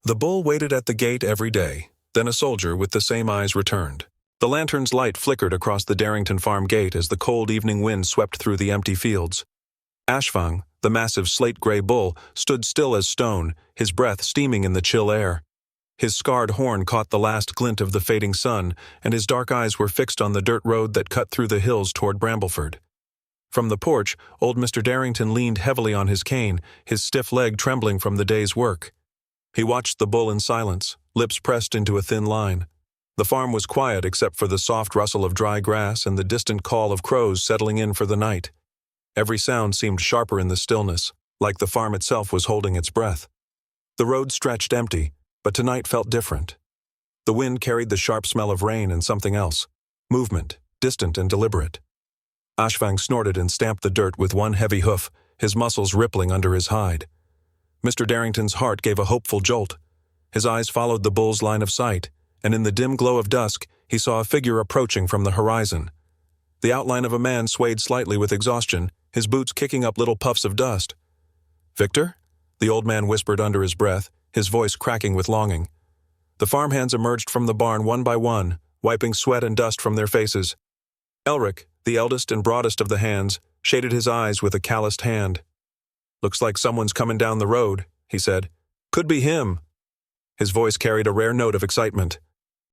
The bull waited at the gate every day. Then a soldier with the same eyes returned. The lantern's light flickered across the Darrington farm gate as the cold evening wind swept through the empty fields. Ashfang, the massive slate-gray bull, stood still as stone, his breath steaming in the chill air. His scarred horn caught the last glint of the fading sun, and his dark eyes were fixed on the dirt road that cut through the hills toward Brambleford. From the porch, old Mr. Darrington leaned heavily on his cane, his stiff leg trembling from the day's work. He watched the bull in silence, lips pressed into a thin line. The farm was quiet except for the soft rustle of dry grass and the distant call of crows settling in for the night. Every sound seemed sharper in the stillness, like the farm itself was holding its breath. The road stretched empty, but tonight felt different. The wind carried the sharp smell of rain and something else, movement, distant and deliberate. Ashfang snorted and stamped the dirt with one heavy hoof, his muscles rippling under his hide. Mr. Darrington's heart gave a hopeful jolt. His eyes followed the bull's line of sight, and in the dim glow of dusk, he saw a figure approaching from the horizon. The outline of a man swayed slightly with exhaustion, his boots kicking up little puffs of dust. "Victor?" the old man whispered under his breath, his voice cracking with longing. The farmhands emerged from the barn one by one, wiping sweat and dust from their faces. Elric, the eldest and broadest of the hands, shaded his eyes with a calloused hand. "Looks like someone's coming down the road," he said. "Could be him." His voice carried a rare note of excitement.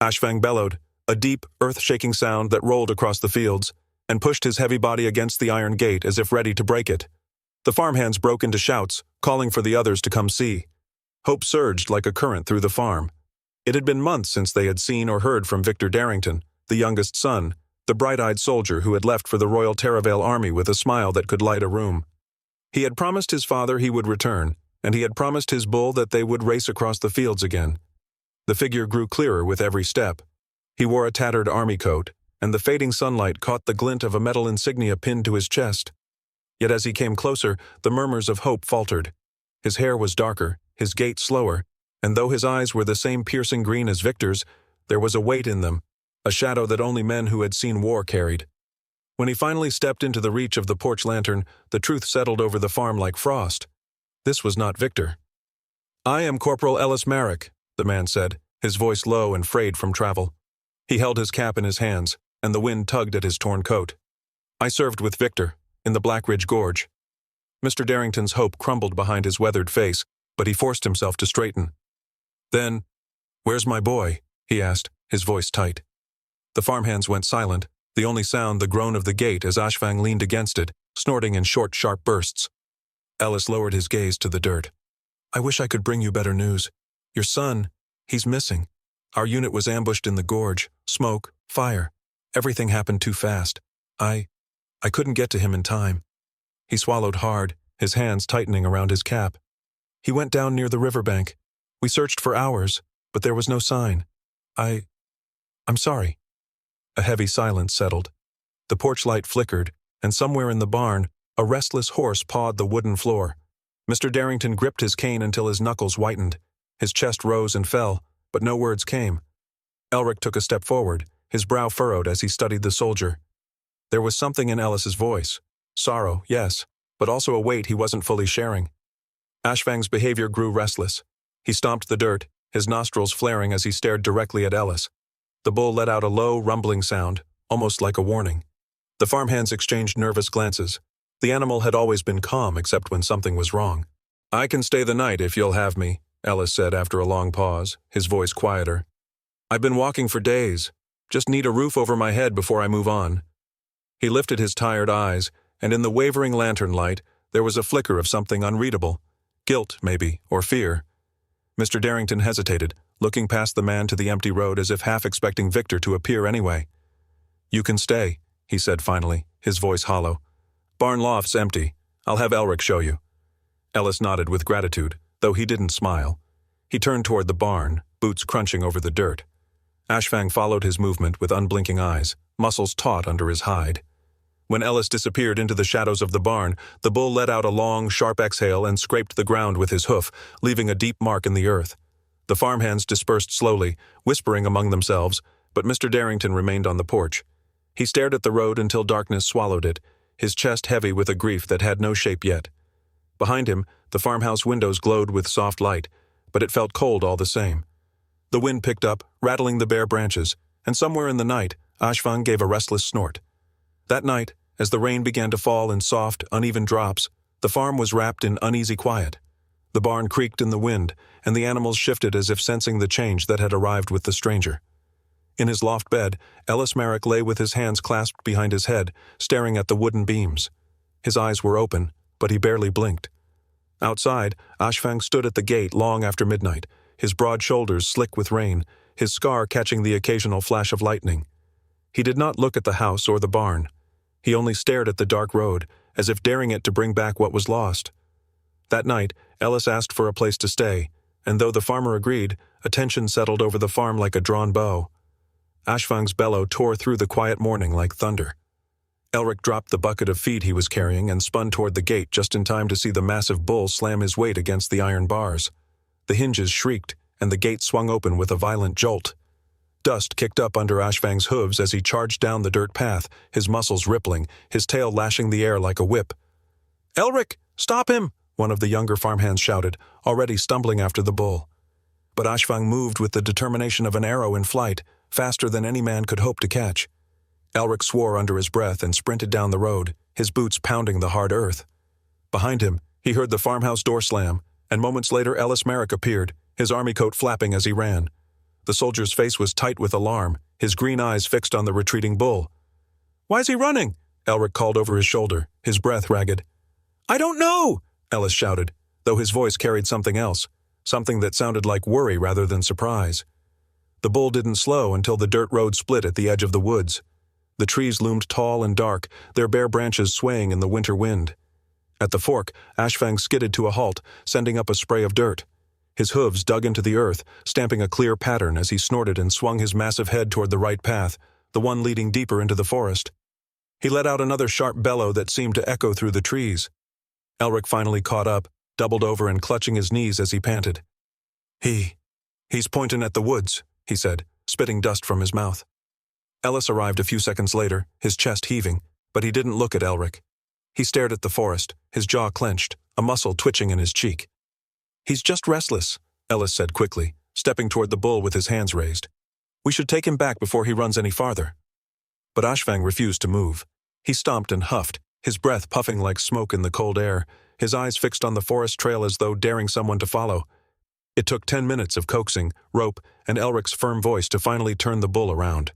Ashfang bellowed, a deep, earth-shaking sound that rolled across the fields, and pushed his heavy body against the iron gate as if ready to break it. The farmhands broke into shouts, calling for the others to come see. Hope surged like a current through the farm. It had been months since they had seen or heard from Victor Darrington, the youngest son, the bright-eyed soldier who had left for the Royal Terravale Army with a smile that could light a room. He had promised his father he would return, and he had promised his bull that they would race across the fields again. The figure grew clearer with every step. He wore a tattered army coat, and the fading sunlight caught the glint of a metal insignia pinned to his chest. Yet as he came closer, the murmurs of hope faltered. His hair was darker, his gait slower, and though his eyes were the same piercing green as Victor's, there was a weight in them, a shadow that only men who had seen war carried. When he finally stepped into the reach of the porch lantern, the truth settled over the farm like frost. This was not Victor. "I am Corporal Ellis Merrick," the man said, his voice low and frayed from travel. He held his cap in his hands, and the wind tugged at his torn coat. "I served with Victor, in the Black Ridge Gorge." Mr. Darrington's hope crumbled behind his weathered face, but he forced himself to straighten. "Then, where's my boy?" he asked, his voice tight. The farmhands went silent, the only sound the groan of the gate as Ashfang leaned against it, snorting in short, sharp bursts. Ellis lowered his gaze to the dirt. "I wish I could bring you better news. Your son, he's missing. Our unit was ambushed in the gorge, smoke, fire. Everything happened too fast. I couldn't get to him in time." He swallowed hard, his hands tightening around his cap. "He went down near the riverbank. We searched for hours, but there was no sign. I'm sorry." A heavy silence settled. The porch light flickered, and somewhere in the barn, a restless horse pawed the wooden floor. Mr. Darrington gripped his cane until his knuckles whitened. His chest rose and fell, but no words came. Elric took a step forward, his brow furrowed as he studied the soldier. There was something in Ellis's voice. Sorrow, yes, but also a weight he wasn't fully sharing. Ashfang's behavior grew restless. He stomped the dirt, his nostrils flaring as he stared directly at Ellis. The bull let out a low, rumbling sound, almost like a warning. The farmhands exchanged nervous glances. The animal had always been calm except when something was wrong. "I can stay the night if you'll have me," Ellis said after a long pause, his voice quieter. "I've been walking for days. Just need a roof over my head before I move on." He lifted his tired eyes, and in the wavering lantern light, there was a flicker of something unreadable. Guilt, maybe, or fear. Mr. Darrington hesitated, looking past the man to the empty road as if half expecting Victor to appear anyway. "You can stay," he said finally, his voice hollow. "Barn loft's empty. I'll have Elric show you." Ellis nodded with gratitude, though he didn't smile. He turned toward the barn, boots crunching over the dirt. Ashfang followed his movement with unblinking eyes, muscles taut under his hide. When Ellis disappeared into the shadows of the barn, the bull let out a long, sharp exhale and scraped the ground with his hoof, leaving a deep mark in the earth. The farmhands dispersed slowly, whispering among themselves, but Mr. Darrington remained on the porch. He stared at the road until darkness swallowed it, his chest heavy with a grief that had no shape yet. Behind him, the farmhouse windows glowed with soft light, but it felt cold all the same. The wind picked up, rattling the bare branches, and somewhere in the night, Ashfang gave a restless snort. That night, as the rain began to fall in soft, uneven drops, the farm was wrapped in uneasy quiet. The barn creaked in the wind, and the animals shifted as if sensing the change that had arrived with the stranger. In his loft bed, Ellis Merrick lay with his hands clasped behind his head, staring at the wooden beams. His eyes were open, but he barely blinked. Outside, Ashfang stood at the gate long after midnight, his broad shoulders slick with rain, his scar catching the occasional flash of lightning. He did not look at the house or the barn. He only stared at the dark road, as if daring it to bring back what was lost. That night, Ellis asked for a place to stay, and though the farmer agreed, a tension settled over the farm like a drawn bow. Ashfang's bellow tore through the quiet morning like thunder. Elric dropped the bucket of feed he was carrying and spun toward the gate just in time to see the massive bull slam his weight against the iron bars. The hinges shrieked, and the gate swung open with a violent jolt. Dust kicked up under Ashfang's hooves as he charged down the dirt path, his muscles rippling, his tail lashing the air like a whip. "Elric, stop him!" one of the younger farmhands shouted, already stumbling after the bull. But Ashfang moved with the determination of an arrow in flight, faster than any man could hope to catch. Elric swore under his breath and sprinted down the road, his boots pounding the hard earth. Behind him, he heard the farmhouse door slam, and moments later Ellis Merrick appeared, his army coat flapping as he ran. The soldier's face was tight with alarm, his green eyes fixed on the retreating bull. "Why's he running?" Elric called over his shoulder, his breath ragged. "I don't know!" Ellis shouted, though his voice carried something else, something that sounded like worry rather than surprise. The bull didn't slow until the dirt road split at the edge of the woods. The trees loomed tall and dark, their bare branches swaying in the winter wind. At the fork, Ashfang skidded to a halt, sending up a spray of dirt. His hooves dug into the earth, stamping a clear pattern as he snorted and swung his massive head toward the right path, the one leading deeper into the forest. He let out another sharp bellow that seemed to echo through the trees. Elric finally caught up, doubled over and clutching his knees as he panted. He's pointing at the woods," he said, spitting dust from his mouth. Ellis arrived a few seconds later, his chest heaving, but he didn't look at Elric. He stared at the forest, his jaw clenched, a muscle twitching in his cheek. "He's just restless," Ellis said quickly, stepping toward the bull with his hands raised. "We should take him back before he runs any farther." But Ashfang refused to move. He stomped and huffed, his breath puffing like smoke in the cold air, his eyes fixed on the forest trail as though daring someone to follow. It took 10 minutes of coaxing, rope, and Elric's firm voice to finally turn the bull around.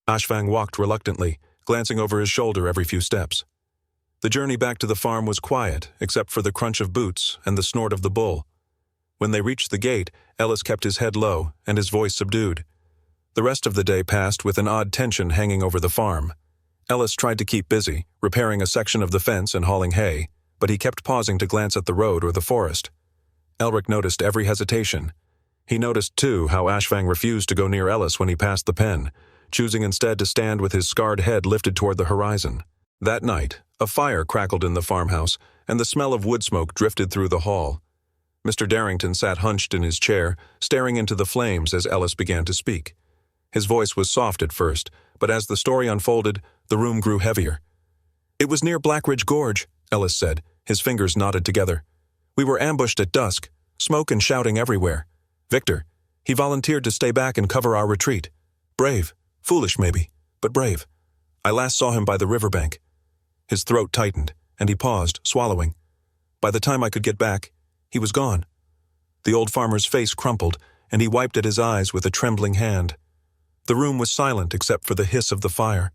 Ashfang walked reluctantly, glancing over his shoulder every few steps. The journey back to the farm was quiet, except for the crunch of boots and the snort of the bull. When they reached the gate, Ellis kept his head low and his voice subdued. The rest of the day passed with an odd tension hanging over the farm. Ellis tried to keep busy, repairing a section of the fence and hauling hay, but he kept pausing to glance at the road or the forest. Elric noticed every hesitation. He noticed, too, how Ashfang refused to go near Ellis when he passed the pen, choosing instead to stand with his scarred head lifted toward the horizon. That night, a fire crackled in the farmhouse, and the smell of wood smoke drifted through the hall. Mr. Darrington sat hunched in his chair, staring into the flames as Ellis began to speak. His voice was soft at first, but as the story unfolded, the room grew heavier. "It was near Blackridge Gorge," Ellis said, his fingers knotted together. "We were ambushed at dusk, smoke and shouting everywhere. Victor, he volunteered to stay back and cover our retreat. Brave. Foolish, maybe, but brave. I last saw him by the riverbank." His throat tightened, and he paused, swallowing. By the time I could get back, he was gone. The old farmer's face crumpled, and he wiped at his eyes with a trembling hand. The room was silent except for the hiss of the fire.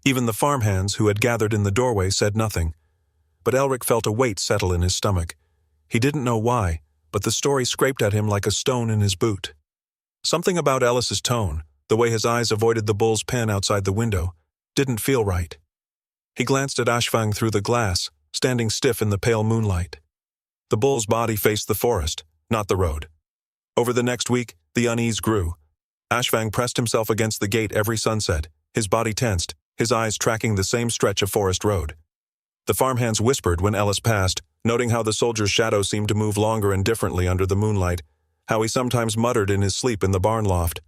Even the farmhands who had gathered in the doorway said nothing. But Elric felt a weight settle in his stomach. He didn't know why, but the story scraped at him like a stone in his boot. Something about Ellis's tone, the way his eyes avoided the bull's pen outside the window, didn't feel right. He glanced at Ashfang through the glass, standing stiff in the pale moonlight. The bull's body faced the forest, not the road. Over the next week, the unease grew. Ashfang pressed himself against the gate every sunset, his body tensed, his eyes tracking the same stretch of forest road. The farmhands whispered when Ellis passed, noting how the soldier's shadow seemed to move longer and differently under the moonlight, how he sometimes muttered in his sleep in the barn loft.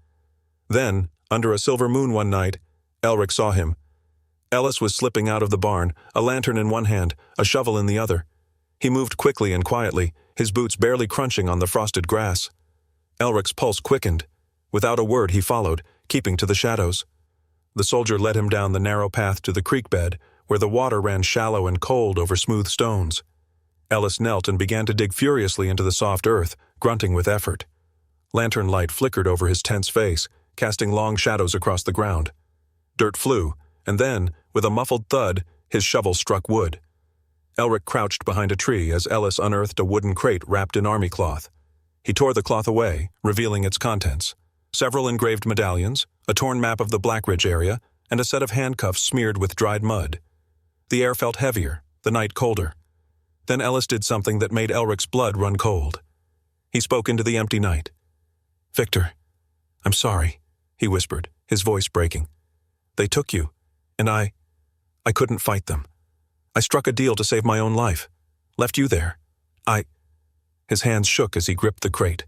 Then, under a silver moon one night, Elric saw him. Ellis was slipping out of the barn, a lantern in one hand, a shovel in the other. He moved quickly and quietly, his boots barely crunching on the frosted grass. Elric's pulse quickened. Without a word he followed, keeping to the shadows. The soldier led him down the narrow path to the creek bed, where the water ran shallow and cold over smooth stones. Ellis knelt and began to dig furiously into the soft earth, grunting with effort. Lantern light flickered over his tense face, casting long shadows across the ground. Dirt flew, and then, with a muffled thud, his shovel struck wood. Elric crouched behind a tree as Ellis unearthed a wooden crate wrapped in army cloth. He tore the cloth away, revealing its contents. Several engraved medallions, a torn map of the Blackridge area, and a set of handcuffs smeared with dried mud. The air felt heavier, the night colder. Then Ellis did something that made Elric's blood run cold. He spoke into the empty night. "Victor, I'm sorry," he whispered, his voice breaking. "They took you, and I couldn't fight them. I struck a deal to save my own life. Left you there. His hands shook as he gripped the crate.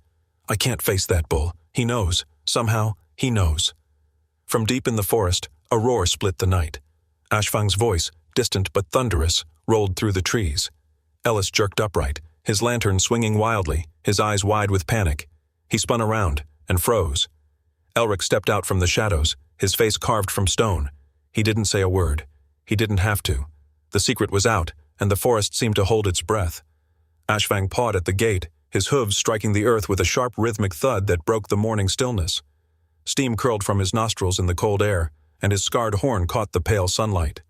"I can't face that bull. He knows. Somehow, he knows." From deep in the forest, a roar split the night. Ashfang's voice, distant but thunderous, rolled through the trees. Ellis jerked upright, his lantern swinging wildly, his eyes wide with panic. He spun around and froze. Elric stepped out from the shadows, his face carved from stone. He didn't say a word. He didn't have to. The secret was out, and the forest seemed to hold its breath. Ashfang pawed at the gate, his hooves striking the earth with a sharp rhythmic thud that broke the morning stillness. Steam curled from his nostrils in the cold air, and his scarred horn caught the pale sunlight.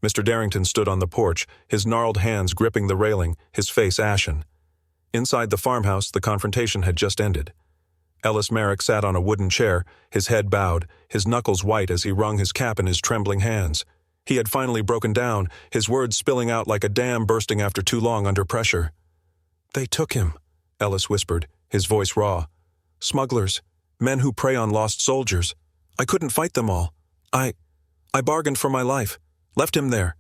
Mr. Darrington stood on the porch, his gnarled hands gripping the railing, his face ashen. Inside the farmhouse, the confrontation had just ended. Ellis Merrick sat on a wooden chair, his head bowed, his knuckles white as he wrung his cap in his trembling hands. He had finally broken down, his words spilling out like a dam bursting after too long under pressure. "They took him," Ellis whispered, his voice raw. "Smugglers, men who prey on lost soldiers. I couldn't fight them all. I bargained for my life. Left him there."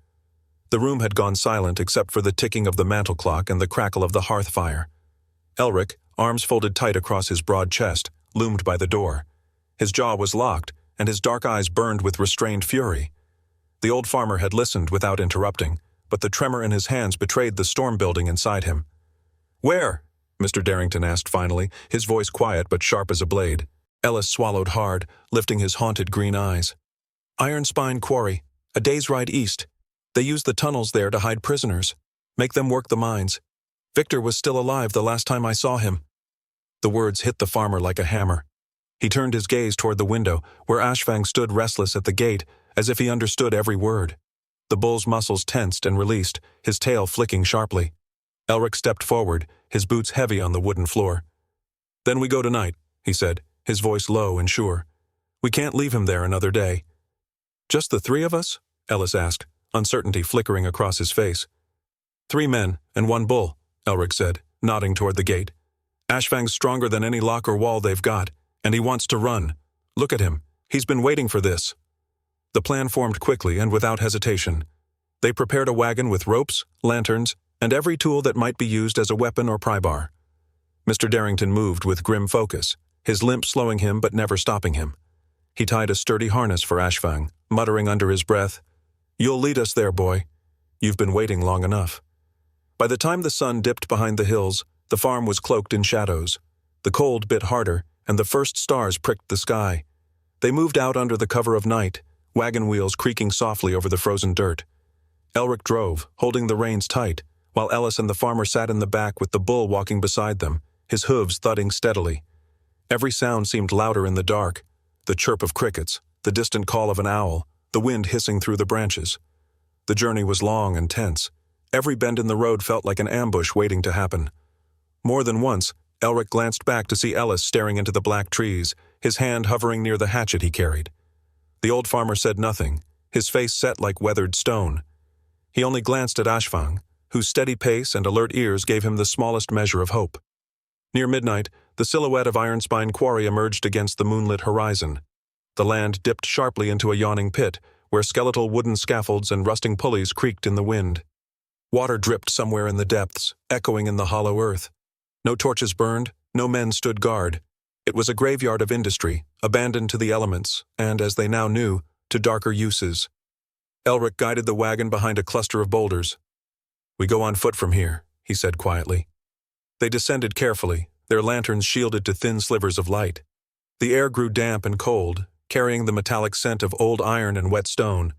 The room had gone silent except for the ticking of the mantel clock and the crackle of the hearth fire. Elric, arms folded tight across his broad chest, loomed by the door. His jaw was locked, and his dark eyes burned with restrained fury. The old farmer had listened without interrupting, but the tremor in his hands betrayed the storm building inside him. "Where?" Mr. Darrington asked finally, his voice quiet but sharp as a blade. Ellis swallowed hard, lifting his haunted green eyes. "Iron Spine Quarry, a day's ride east. They use the tunnels there to hide prisoners, make them work the mines. Victor was still alive the last time I saw him." The words hit the farmer like a hammer. He turned his gaze toward the window, where Ashfang stood restless at the gate, as if he understood every word. The bull's muscles tensed and released, his tail flicking sharply. Elric stepped forward, his boots heavy on the wooden floor. "Then we go tonight," he said, his voice low and sure. "We can't leave him there another day." "Just the three of us?" Ellis asked, uncertainty flickering across his face. "3 men and 1 bull," Elric said, nodding toward the gate. "Ashfang's stronger than any lock or wall they've got, and he wants to run. Look at him. He's been waiting for this." The plan formed quickly and without hesitation. They prepared a wagon with ropes, lanterns, and every tool that might be used as a weapon or prybar. Mr. Darrington moved with grim focus, his limp slowing him but never stopping him. He tied a sturdy harness for Ashfang, muttering under his breath, "You'll lead us there, boy. You've been waiting long enough." By the time the sun dipped behind the hills, the farm was cloaked in shadows. The cold bit harder, and the first stars pricked the sky. They moved out under the cover of night, wagon wheels creaking softly over the frozen dirt. Elric drove, holding the reins tight, while Ellis and the farmer sat in the back with the bull walking beside them, his hooves thudding steadily. Every sound seemed louder in the dark, the chirp of crickets, the distant call of an owl, the wind hissing through the branches. The journey was long and tense. Every bend in the road felt like an ambush waiting to happen. More than once, Elric glanced back to see Ellis staring into the black trees, his hand hovering near the hatchet he carried. The old farmer said nothing, his face set like weathered stone. He only glanced at Ashfang, whose steady pace and alert ears gave him the smallest measure of hope. Near midnight, the silhouette of Iron Spine Quarry emerged against the moonlit horizon. The land dipped sharply into a yawning pit, where skeletal wooden scaffolds and rusting pulleys creaked in the wind. Water dripped somewhere in the depths, echoing in the hollow earth. No torches burned, no men stood guard. It was a graveyard of industry, abandoned to the elements, and, as they now knew, to darker uses. Elric guided the wagon behind a cluster of boulders. "We go on foot from here," he said quietly. They descended carefully, their lanterns shielded to thin slivers of light. The air grew damp and cold, carrying the metallic scent of old iron and wet stone.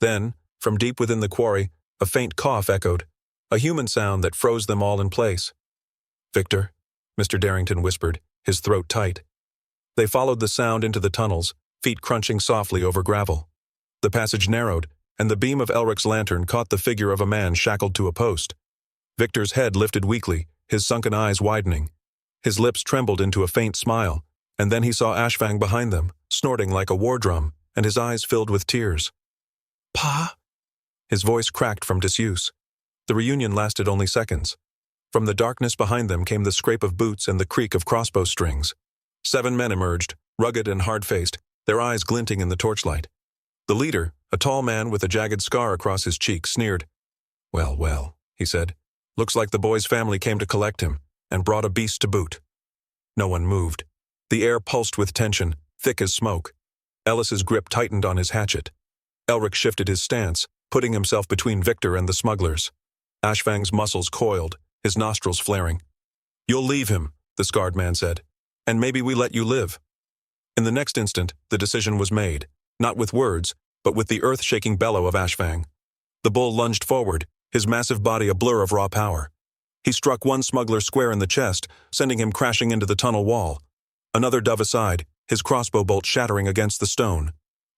Then, from deep within the quarry, a faint cough echoed, a human sound that froze them all in place. "Victor," Mr. Darrington whispered, his throat tight. They followed the sound into the tunnels, feet crunching softly over gravel. The passage narrowed, and the beam of Elric's lantern caught the figure of a man shackled to a post. Victor's head lifted weakly, his sunken eyes widening. His lips trembled into a faint smile, and then he saw Ashfang behind them, snorting like a war drum, and his eyes filled with tears. "Pa?" His voice cracked from disuse. The reunion lasted only seconds. From the darkness behind them came the scrape of boots and the creak of crossbow strings. 7 men emerged, rugged and hard-faced, their eyes glinting in the torchlight. The leader, a tall man with a jagged scar across his cheek, sneered. "Well, well," he said. "Looks like the boy's family came to collect him, and brought a beast to boot." No one moved. The air pulsed with tension, thick as smoke. Ellis's grip tightened on his hatchet. Elric shifted his stance, putting himself between Victor and the smugglers. Ashfang's muscles coiled, his nostrils flaring. "You'll leave him," the scarred man said, "and maybe we let you live." In the next instant, the decision was made, not with words, but with the earth-shaking bellow of Ashfang. The bull lunged forward, his massive body a blur of raw power. He struck one smuggler square in the chest, sending him crashing into the tunnel wall. Another dove aside, his crossbow bolt shattering against the stone.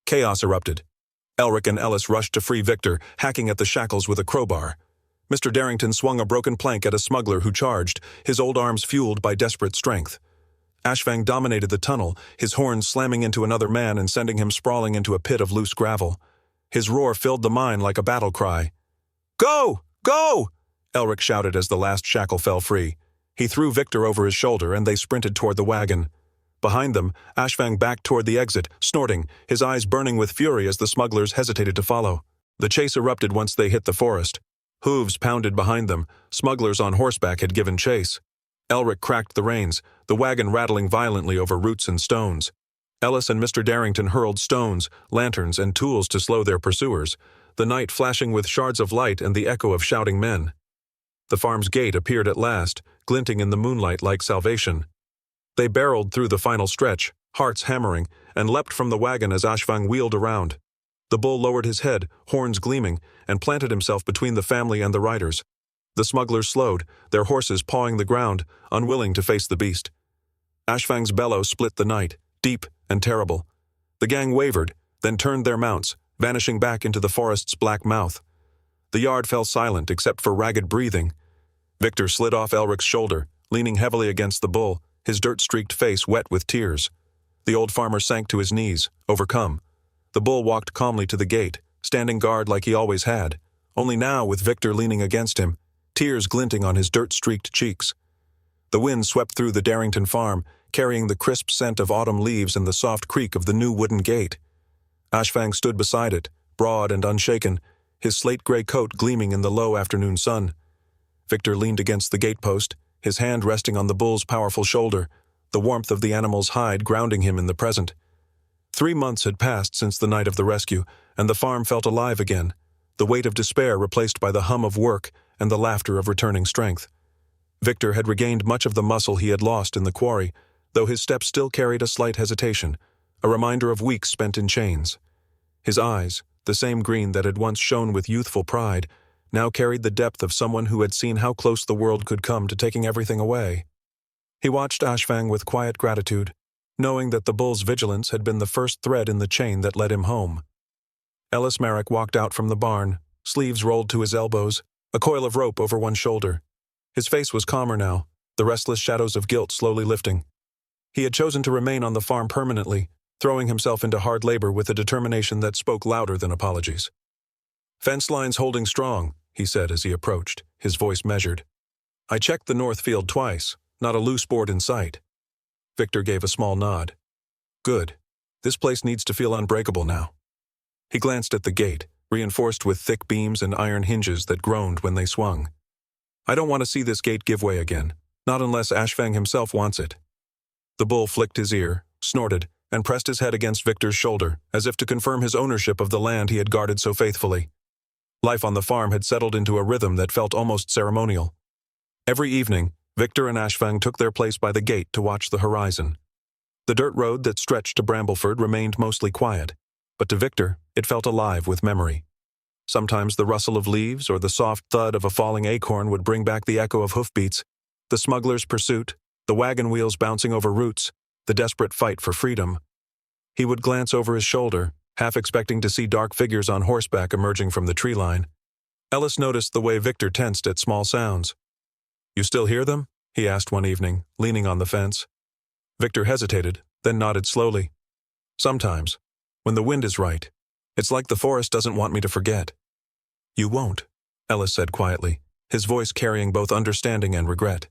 Chaos erupted. Elric and Ellis rushed to free Victor, hacking at the shackles with a crowbar. Mr. Darrington swung a broken plank at a smuggler who charged, his old arms fueled by desperate strength. Ashfang dominated the tunnel, his horns slamming into another man and sending him sprawling into a pit of loose gravel. His roar filled the mine like a battle cry. "Go! Go!" Elric shouted as the last shackle fell free. He threw Victor over his shoulder and they sprinted toward the wagon. Behind them, Ashfang backed toward the exit, snorting, his eyes burning with fury as the smugglers hesitated to follow. The chase erupted once they hit the forest. Hooves pounded behind them, smugglers on horseback had given chase. Elric cracked the reins, the wagon rattling violently over roots and stones. Ellis and Mr. Darrington hurled stones, lanterns, and tools to slow their pursuers, the night flashing with shards of light and the echo of shouting men. The farm's gate appeared at last, glinting in the moonlight like salvation. They barreled through the final stretch, hearts hammering, and leapt from the wagon as Ashfang wheeled around. The bull lowered his head, horns gleaming, and planted himself between the family and the riders. The smugglers slowed, their horses pawing the ground, unwilling to face the beast. Ashfang's bellow split the night, deep and terrible. The gang wavered, then turned their mounts, vanishing back into the forest's black mouth. The yard fell silent except for ragged breathing. Victor slid off Elric's shoulder, leaning heavily against the bull, his dirt-streaked face wet with tears. The old farmer sank to his knees, overcome. The bull walked calmly to the gate, standing guard like he always had, only now with Victor leaning against him, tears glinting on his dirt-streaked cheeks. The wind swept through the Darrington farm, carrying the crisp scent of autumn leaves and the soft creak of the new wooden gate. Ashfang stood beside it, broad and unshaken, his slate-gray coat gleaming in the low afternoon sun. Victor leaned against the gatepost, his hand resting on the bull's powerful shoulder, the warmth of the animal's hide grounding him in the present. 3 months had passed since the night of the rescue, and the farm felt alive again, the weight of despair replaced by the hum of work and the laughter of returning strength. Victor had regained much of the muscle he had lost in the quarry, though his steps still carried a slight hesitation, a reminder of weeks spent in chains. His eyes, the same green that had once shone with youthful pride, now carried the depth of someone who had seen how close the world could come to taking everything away. He watched Ashfang with quiet gratitude, knowing that the bull's vigilance had been the first thread in the chain that led him home. Ellis Merrick walked out from the barn, sleeves rolled to his elbows, a coil of rope over one shoulder. His face was calmer now, the restless shadows of guilt slowly lifting. He had chosen to remain on the farm permanently, throwing himself into hard labor with a determination that spoke louder than apologies. "Fence lines holding strong," he said as he approached, his voice measured. "I checked the north field twice, not a loose board in sight." Victor gave a small nod. "Good. This place needs to feel unbreakable now." He glanced at the gate, reinforced with thick beams and iron hinges that groaned when they swung. "I don't want to see this gate give way again, not unless Ashfang himself wants it." The bull flicked his ear, snorted, and pressed his head against Victor's shoulder, as if to confirm his ownership of the land he had guarded so faithfully. Life on the farm had settled into a rhythm that felt almost ceremonial. Every evening, Victor and Ashfang took their place by the gate to watch the horizon. The dirt road that stretched to Brambleford remained mostly quiet, but to Victor it felt alive with memory. Sometimes the rustle of leaves or the soft thud of a falling acorn would bring back the echo of hoofbeats, the smuggler's pursuit, the wagon wheels bouncing over roots, the desperate fight for freedom. He would glance over his shoulder, half expecting to see dark figures on horseback emerging from the tree line. Ellis noticed the way Victor tensed at small sounds. "You still hear them?" he asked one evening, leaning on the fence. Victor hesitated, then nodded slowly. "Sometimes, when the wind is right. It's like the forest doesn't want me to forget." "You won't," Ellis said quietly, his voice carrying both understanding and regret.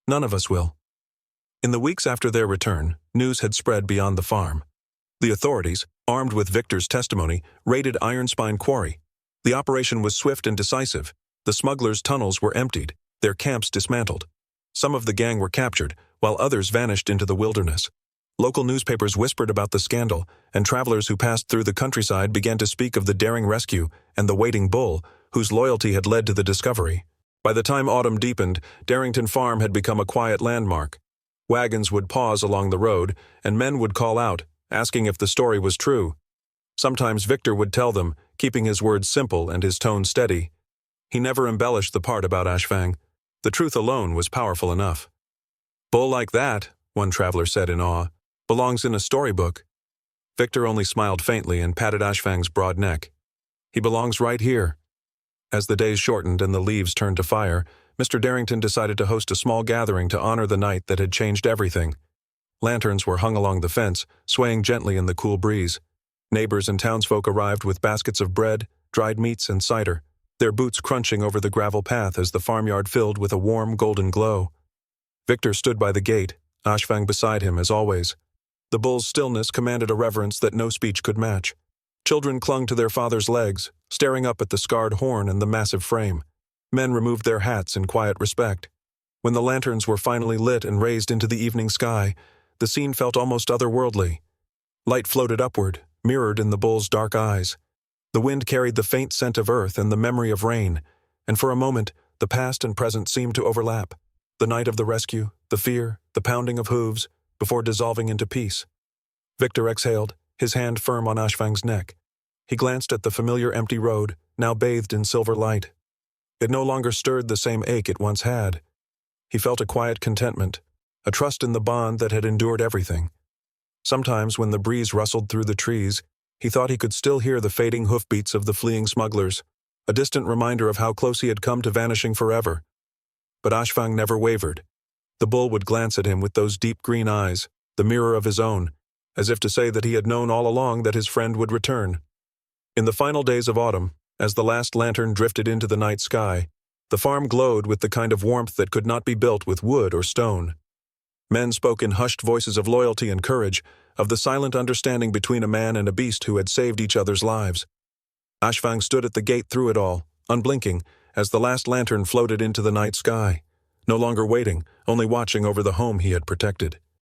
"None of us will." In the weeks after their return, news had spread beyond the farm. The authorities, armed with Victor's testimony, raided Ironspine Quarry. The operation was swift and decisive. The smugglers' tunnels were emptied, their camps dismantled. Some of the gang were captured, while others vanished into the wilderness. Local newspapers whispered about the scandal, and travelers who passed through the countryside began to speak of the daring rescue and the waiting bull, whose loyalty had led to the discovery. By the time autumn deepened, Darrington Farm had become a quiet landmark. Wagons would pause along the road, and men would call out, asking if the story was true. Sometimes Victor would tell them, keeping his words simple and his tone steady. He never embellished the part about Ashfang. The truth alone was powerful enough. "Bull like that," one traveler said in awe, "belongs in a storybook." Victor only smiled faintly and patted Ashfang's broad neck. "He belongs right here." As the days shortened and the leaves turned to fire, Mr. Darrington decided to host a small gathering to honor the night that had changed everything. Lanterns were hung along the fence, swaying gently in the cool breeze. Neighbors and townsfolk arrived with baskets of bread, dried meats, and cider, their boots crunching over the gravel path as the farmyard filled with a warm, golden glow. Victor stood by the gate, Ashfang beside him as always. The bull's stillness commanded a reverence that no speech could match. Children clung to their father's legs, staring up at the scarred horn and the massive frame. Men removed their hats in quiet respect. When the lanterns were finally lit and raised into the evening sky, the scene felt almost otherworldly. Light floated upward, mirrored in the bull's dark eyes. The wind carried the faint scent of earth and the memory of rain, and for a moment, the past and present seemed to overlap. The night of the rescue, the fear, the pounding of hooves, before dissolving into peace. Victor exhaled, his hand firm on Ashfang's neck. He glanced at the familiar empty road, now bathed in silver light. It no longer stirred the same ache it once had. He felt a quiet contentment, a trust in the bond that had endured everything. Sometimes when the breeze rustled through the trees, he thought he could still hear the fading hoofbeats of the fleeing smugglers, a distant reminder of how close he had come to vanishing forever. But Ashfang never wavered. The bull would glance at him with those deep green eyes, the mirror of his own, as if to say that he had known all along that his friend would return. In the final days of autumn, as the last lantern drifted into the night sky, the farm glowed with the kind of warmth that could not be built with wood or stone. Men spoke in hushed voices of loyalty and courage, of the silent understanding between a man and a beast who had saved each other's lives. Ashfang stood at the gate through it all, unblinking, as the last lantern floated into the night sky, no longer waiting, only watching over the home he had protected.